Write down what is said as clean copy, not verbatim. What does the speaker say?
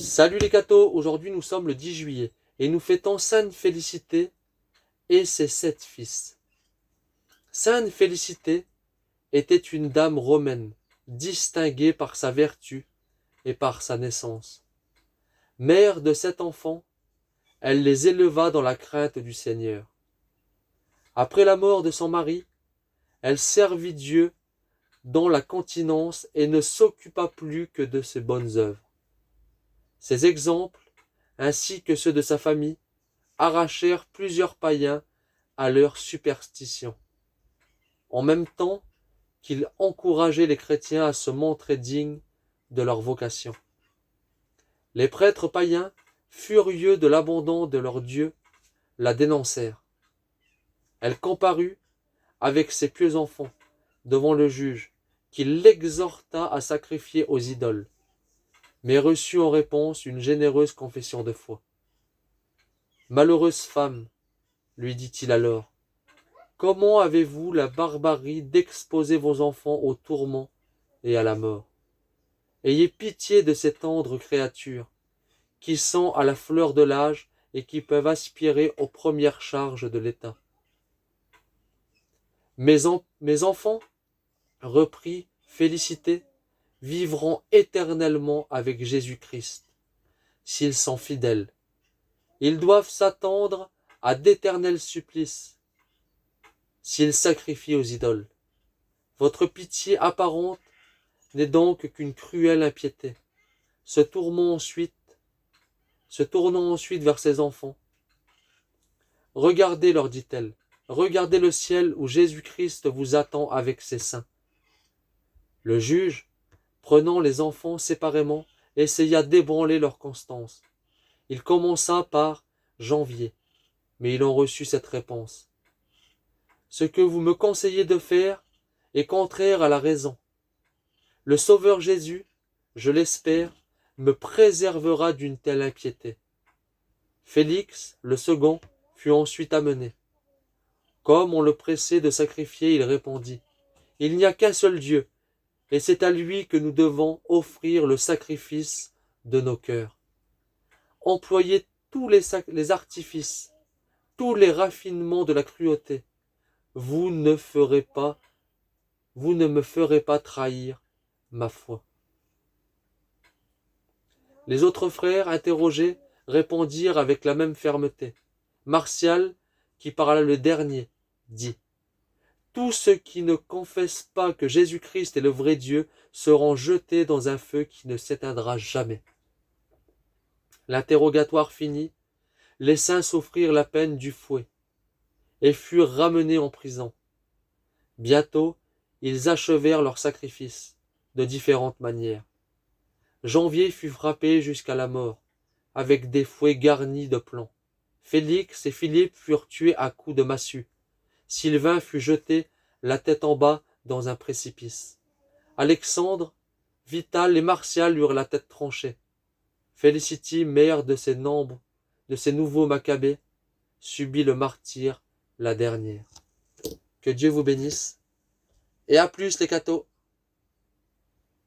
Salut les cathos, aujourd'hui nous sommes le 10 juillet et nous fêtons Sainte Félicité et ses 7 fils. Sainte Félicité était une dame romaine, distinguée par sa vertu et par sa naissance. Mère de 7 enfants, elle les éleva dans la crainte du Seigneur. Après la mort de son mari, elle servit Dieu dans la continence et ne s'occupa plus que de ses bonnes œuvres. Ces exemples, ainsi que ceux de sa famille, arrachèrent plusieurs païens à leur superstition, en même temps qu'ils encourageaient les chrétiens à se montrer dignes de leur vocation. Les prêtres païens, furieux de l'abandon de leur Dieu, la dénoncèrent. Elle comparut avec ses pieux enfants devant le juge, qui l'exhorta à sacrifier aux idoles, mais reçut en réponse une généreuse confession de foi. « Malheureuse femme, lui dit-il alors, comment avez-vous la barbarie d'exposer vos enfants au tourment et à la mort? Ayez pitié de ces tendres créatures, qui sont à la fleur de l'âge et qui peuvent aspirer aux premières charges de l'État. Mes enfants, reprit Félicité, vivront éternellement avec Jésus-Christ, s'ils sont fidèles. Ils doivent s'attendre à d'éternels supplices, s'ils sacrifient aux idoles. Votre pitié apparente n'est donc qu'une cruelle impiété, se tournant ensuite vers ses enfants. Regardez, leur dit-elle, regardez le ciel où Jésus-Christ vous attend avec ses saints. Le juge, prenant les enfants séparément, essaya d'ébranler leur constance. Il commença par janvier, mais il en reçut cette réponse. Ce que vous me conseillez de faire est contraire à la raison. Le Sauveur Jésus, je l'espère, me préservera d'une telle impiété. Félix, le second, fut ensuite amené. Comme on le pressait de sacrifier, il répondit, « Il n'y a qu'un seul Dieu, et c'est à lui que nous devons offrir le sacrifice de nos cœurs. Employez tous les artifices, tous les raffinements de la cruauté. Vous ne me ferez pas trahir ma foi. » Les autres frères, interrogés, répondirent avec la même fermeté. Martial, qui parla le dernier, dit « Tous ceux qui ne confessent pas que Jésus-Christ est le vrai Dieu seront jetés dans un feu qui ne s'éteindra jamais. » L'interrogatoire fini, les saints s'offrirent la peine du fouet et furent ramenés en prison. Bientôt, ils achevèrent leur sacrifice de différentes manières. Janvier fut frappé jusqu'à la mort, avec des fouets garnis de plomb. Félix et Philippe furent tués à coups de massue. Sylvain fut jeté la tête en bas dans un précipice. Alexandre, Vital et Martial eurent la tête tranchée. Félicité, mère de ces nouveaux Maccabées, subit le martyre, la dernière. Que Dieu vous bénisse. Et à plus les cathos.